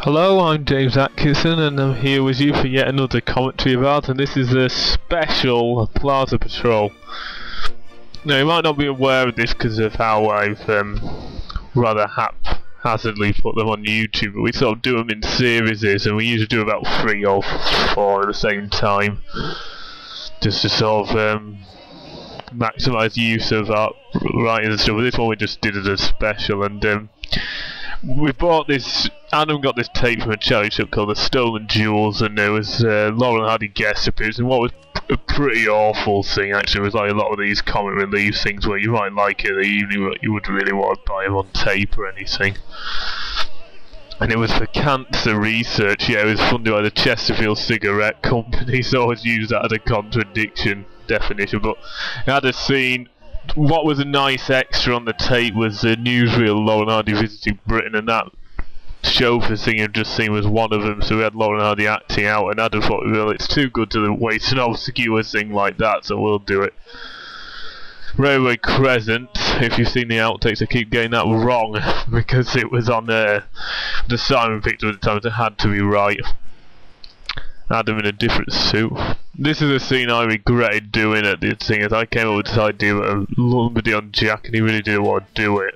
Hello, I'm James Atkinson and I'm here with you for yet another commentary about, and this is a special Plaza Patrol. Now you might not be aware of this because of how I've rather haphazardly put them on YouTube, but we sort of do them in series, and we usually do about 3 or 4 at the same time, just to sort of maximise the use of our writing and stuff. But this one we just did as a special, and we bought this. Adam got this tape from a charity shop called The Stolen Jewels, and there was Laurel Hardy guest appearance, and what was a pretty awful thing actually was like a lot of these comic relief things where you might like it, you wouldn't really want to buy them on tape or anything. And it was for cancer research. Yeah, it was funded by the Chesterfield Cigarette Company, so I always use that as a contradiction definition, but it had a scene. What was a nice extra on the tape was the newsreel Laurel Hardy visiting Britain, and that chauffeur thing had just seen was one of them, so we had Laurel Hardy acting out, and Adam thought, well, it's too good to waste an obscure thing like that, so we'll do it. Railway Crescent, if you've seen the outtakes, I keep getting that wrong, because it was on the Simon picture at the time, so it had to be right. Adam in a different suit. This is a scene I regretted doing at the thing, as I came up with this idea of a lumber on Jack, and he really didn't want to do it.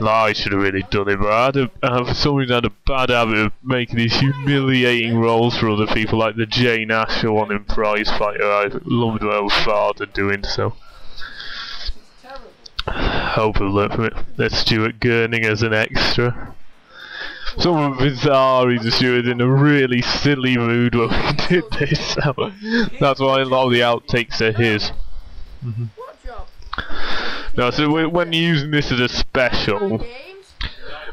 I should have really done it, but I for some reason had a bad habit of making these humiliating roles for other people, like the Jane Asher one in Prize Fighter. I loved my own father doing so. Hope I've learnt from it. There's Stuart Gurning as an extra. Someone bizarre, he was in a really silly mood when we did this, so that's why a lot of the outtakes are his. No, so when using this as a special,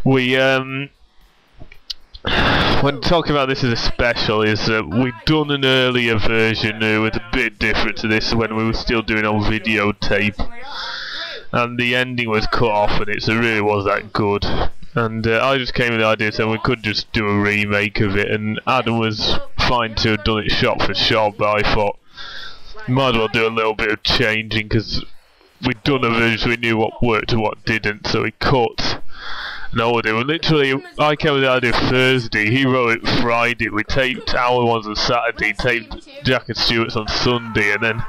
we when talking about this as a special, is that we've done an earlier version with a bit different to this when we were still doing on videotape, and the ending was cut off in it, so it really was that good. And I just came with the idea so we could just do a remake of it, and Adam was fine to have done it shot for shot, but I thought might as well do a little bit of changing, because we'd done a version so we knew what worked and what didn't, so we cut an order. Literally, I came with the idea Thursday, he wrote it Friday, we taped our ones on Saturday, taped Jack and Stuart's on Sunday, and then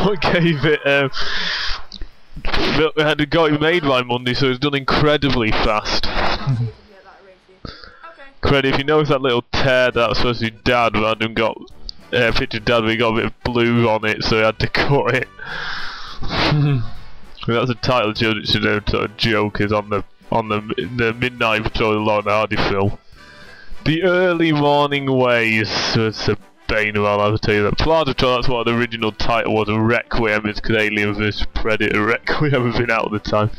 we gave it we had got it made by Monday, so it was done incredibly fast. Credit, if you notice that little tear that was supposed to be Dad, but Adam got picture Dad, but he got a bit of blue on it, so he had to cut it. That's the title joke is on the Midnight Patrol of the Laurel Hardy film. The Early Morning Ways was the bane of I'll tell you that. Plaza Patrol, that's what the original title was, and Requiem is because Alien vs Predator Requiem had been out at the time.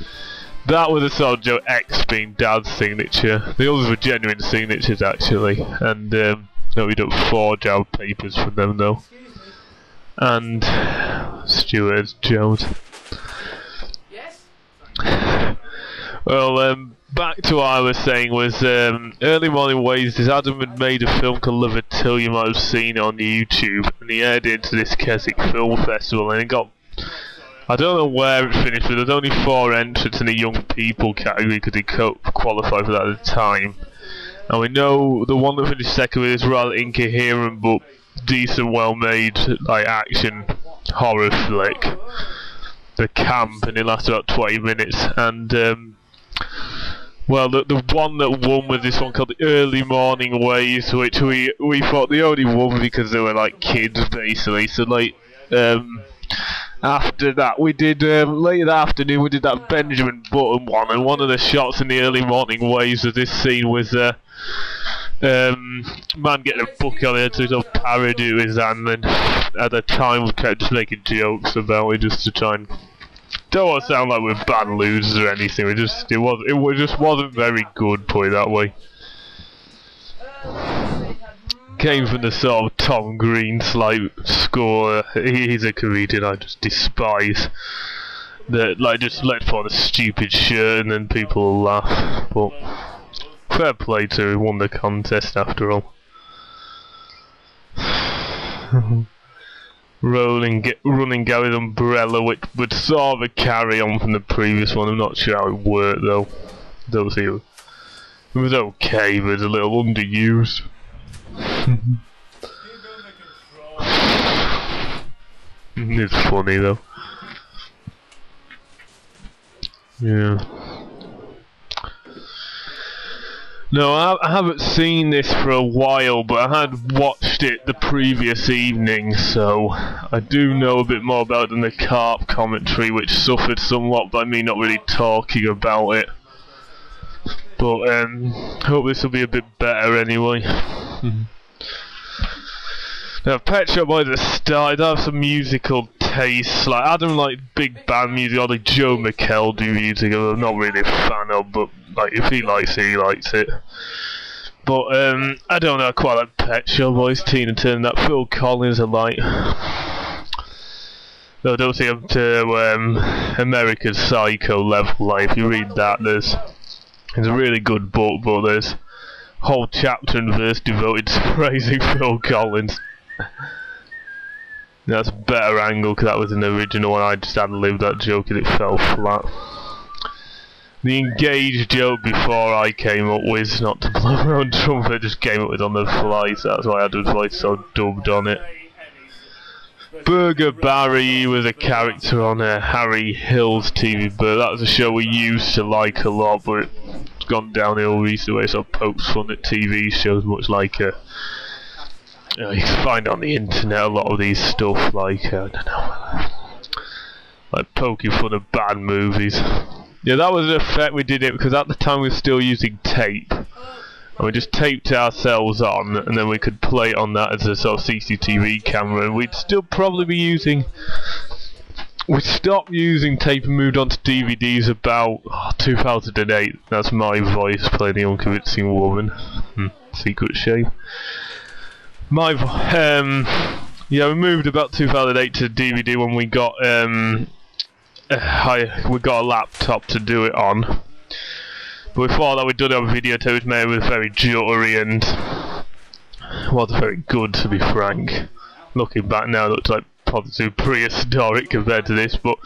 That was a sort of joke, X being Dad's signature. The others were genuine signatures actually, and no, we don't forge our papers from them though. And Stuart Jones. Well, back to what I was saying was Early Morning Ways. This Adam had made a film called Love Till, you might have seen it on YouTube, and he aired it into this Keswick Film Festival, and it got, I don't know where it finished, but there's only 4 entrants in the young people category because he qualified for that at the time. And we know the one that finished second with this rather incoherent but decent, well-made like action horror flick, The Camp, and it lasted about 20 minutes. And well, the one that won was this one called The Early Morning Ways, which we thought they only won because they were like kids basically. So like after that we did later that afternoon we did that Benjamin Button one, and one of the shots in The Early Morning Ways of this scene was man getting a book on it, so it's a parody of his hand, and at the time we kept just making jokes about it just to try and don't want to sound like we're bad losers or anything. It just wasn't very good, put it that way. Came from the sort of Tom Green slight score. He's a comedian I just despise. That like just let for the stupid shirt and then people will laugh. But fair play to him, won the contest after all. Running Gary's umbrella, which would sort of a carry on from the previous one. I'm not sure how it worked though. Don't see It was okay, but it's a little underused. It's funny though. Yeah. No, I haven't seen this for a while, but I had watched it the previous evening, so I do know a bit more about it than the Carp commentary, which suffered somewhat by me not really talking about it. But I hope this will be a bit better anyway. Now, Pet Shop Boys at the start, I have some musical tastes. Like, I don't like big band music, or like Joe McHale do music, I'm not really a fan of, but like, if he likes it, he likes it. But I don't know, I quite like Pet Shop Boys, Tina Turner, that Phil Collins I like. Though I don't think I'm to American Psycho level. Like, if you read that, it's a really good book, but there's a whole chapter and verse devoted to praising Phil Collins. That's a better angle, because that was an original one. I just ad-libbed that joke and it fell flat. The engaged joke before I came up with, not to blow around trumpet, just came up with on the fly, so that's why I had his voice so dubbed on it. Burger Barry was a character on Harry Hill's TV, but that was a show we used to like a lot, but it's gone downhill recently, so pokes fun at TV shows, much like you can find on the internet a lot of these stuff, like, I don't know, like poking fun of bad movies. Yeah, that was an effect we did it, because at the time we were still using tape. And we just taped ourselves on, and then we could play it on that as a sort of CCTV camera, and we'd still probably be using... We stopped using tape and moved on to DVDs about 2008. That's my voice playing the unconvincing woman. Secret shame. Yeah, we moved about 2008 to DVD when we got we got a laptop to do it on. But before that, we'd done it on videotape, which made it was very jittery and wasn't very good, to be frank. Looking back now, it looks like probably prehistoric compared to this. But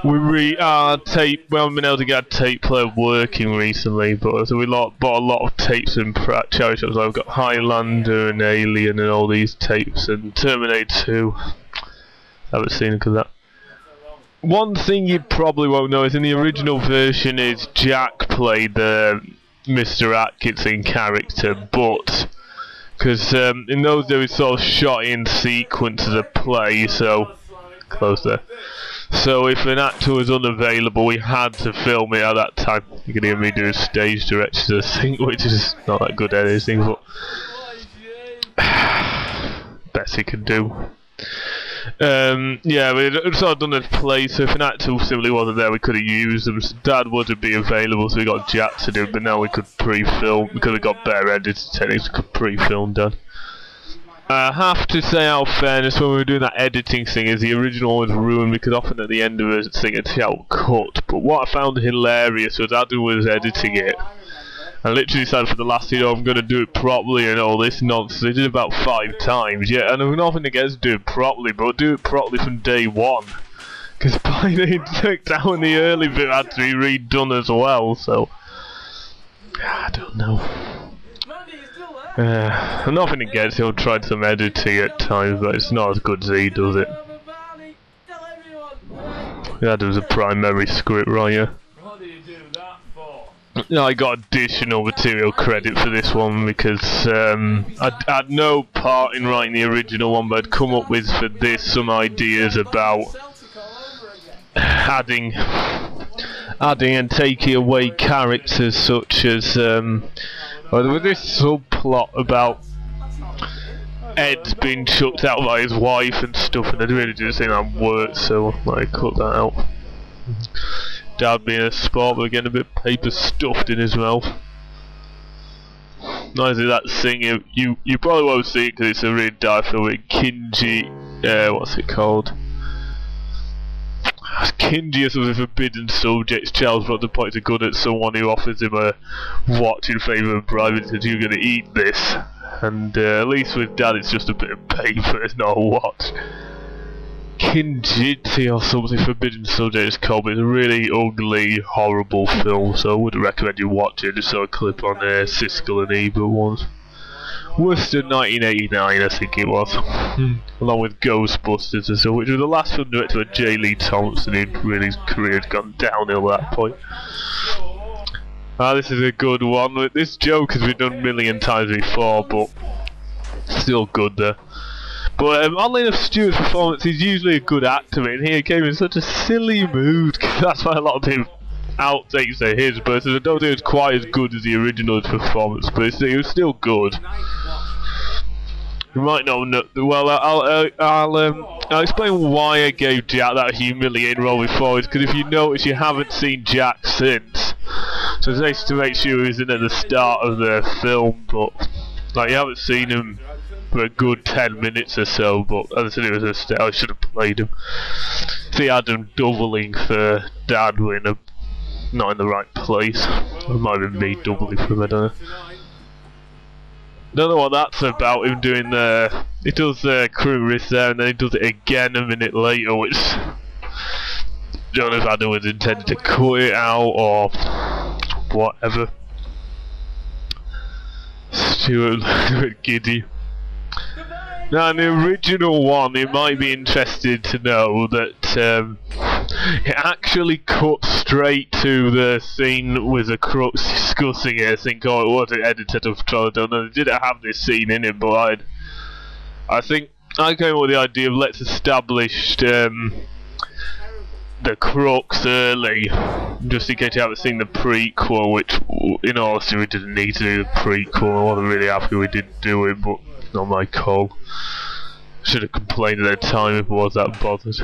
we haven't been able to get a tape player working recently. But so we bought a lot of tapes in charity shops. Like we've got Highlander and Alien and all these tapes, and Terminator 2. I haven't seen it because that. One thing you probably won't know is in the original version is Jack played the Mr. Atkinson character, but because in those days we sort of shot in sequence of the play, so close there. So if an actor was unavailable, we had to film it at that time. You can hear me do stage direction, which is not that good at anything, but best he can do. Yeah, we'd sort of done a play, so if an actor simply wasn't there, we could have used them. So Dad wouldn't be available, so we got Jack to do it, but now we could pre-film, we could have got better editing techniques, we could pre-film done. I have to say, out of fairness, when we were doing that editing thing, is the original was ruined because often at the end of a thing it's out cut. But what I found hilarious was Adam was editing it. I literally said for the last video I'm going to do it properly and all this nonsense. They did it about 5 times, yeah, and I'm nothing against do it properly, but do it properly from day one. Because by the took down the early bit had to be redone as well, so... I don't know. I'm nothing against him, I've tried some editing at times, but it's not as good as he does it. Yeah, there was a primary script writer. No, I got additional material credit for this one because I had no part in writing the original one, but I'd come up with for this some ideas about adding and taking away characters such as well, there was this subplot about Ed's being chucked out by his wife and stuff, and I really didn't think that worked, so I cut that out. Dad being a sport, but getting a bit of paper stuffed in his mouth. Nicely that thing, you probably won't see it because it's a really dark film with Kinji, what's it called? Kinji is a forbidden subject. Charles brought the point to good at someone who offers him a watch in favour of bribe and says, "You're going to eat this." And at least with Dad it's just a bit of paper, it's not a watch. Kinjiti or something, Forbidden Subject it's called, but it's a really ugly, horrible film, so I wouldn't recommend you watch it. Just saw a clip on Siskel and Ebert once. Worcester 1989 I think it was, along with Ghostbusters and so, which was the last film directed by J. Lee Thompson, who really his career had gone downhill at that point. This is a good one. This joke has been done a million times before, but still good there. But oddly enough, Stewart's performance, he's usually a good actor, and here he came in such a silly mood. That's why a lot of people outtakes say his, but I don't think it's quite as good as the original performance, but it was still good. You might not know. Well, I'll explain why I gave Jack that humiliating role before. Is because if you notice, you haven't seen Jack since, so it's nice to make sure he's in at the start of the film, but like you haven't seen him for a good 10 minutes or so, but as I said, it was a mistake. I should have played him. See, I had him doubling for Dad when not in the right place. It might have been me doubling for him, I don't know what that's about, him doing he does the crew risk there and then he does it again a minute later, which I don't know if Adam was intended to cut it out or whatever. Stuart giddy. Now in the original one, you might be interested to know that it actually cut straight to the scene with the crooks discussing it. I think, oh, it was edited of I don't know. They didn't have this scene in it, but I think I came up with the idea of let's establish the crooks early, just in case you haven't seen the prequel, which in all honesty we didn't need to do the prequel. I wasn't really happy we didn't do it, but not my call. Should have complained at the time if I was that bothered.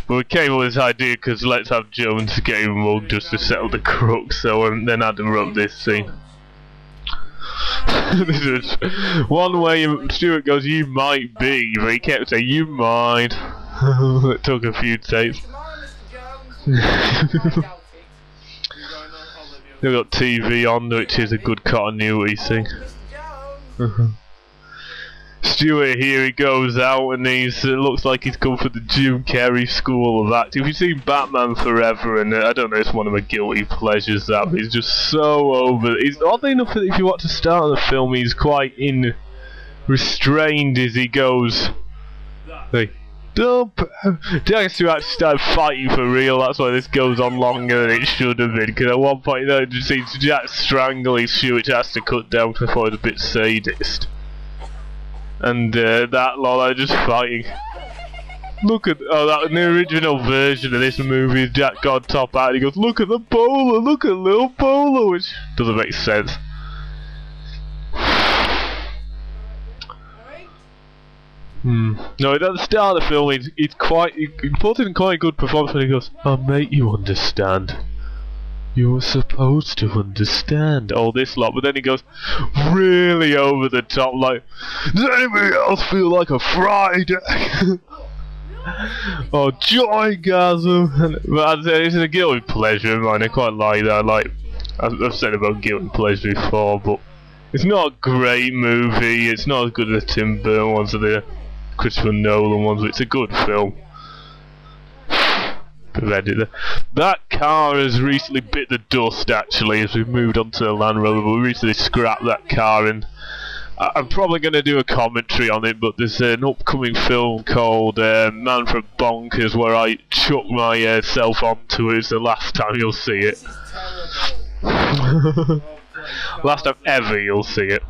But we came up with this idea because let's have Jones get involved just to settle the crooks, so then Adam wrote this scene. This is one way Stuart goes, you might be, but he kept saying, you might. It took a few takes. They've got TV on, which is a good continuity thing. Stuart here, he goes out and it looks like he's come for the Jim Carrey school of acting. If you've seen Batman Forever, and I don't know, it's one of my guilty pleasures, that he's just so over. He's oddly enough, if you watch the start of the film, he's quite restrained as he goes. Hey, Jack Stewart actually started fighting for real. That's why this goes on longer than it should have been. Because at one point, you just see Jack strangling Stewart, which has to cut down because I thought it was a bit sadist. And that lot are just fighting. Look at that in the original version of this movie, Jack got top out. He goes, "Look at the bowler, look at little bowler," which doesn't make sense. No, at the start of the film, he puts in quite a good performance when he goes, "I'll make you understand. You were supposed to understand all this lot," but then he goes really over the top, like, "Does anybody else feel like a Friday?" Oh, joygasm! But I'd say it's a guilty pleasure of mine. I quite like that. I've said about guilty pleasure before, but it's not a great movie. It's not as good as the Tim Burton ones or the Christopher Nolan ones, but it's a good film. That car has recently bit the dust, actually, as we've moved on to the Land Rover, but we recently scrapped that car, and I'm probably going to do a commentary on it, but there's an upcoming film called Manfred Bonkers where I chuck myself onto it. It's the last time you'll see it. Last time ever you'll see it.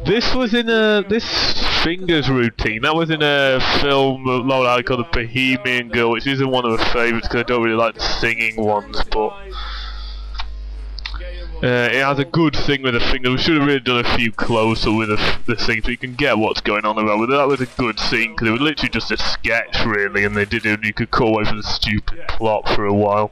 This was in this Fingers routine. That was in a film I called The Bohemian Girl, which isn't one of my favourites because I don't really like the singing ones, but it has a good thing with the finger. We should have really done a few close-up with the thing so you can get what's going on around with it. That was a good scene because it was literally just a sketch, really, and they did it and you could cut away from the stupid plot for a while.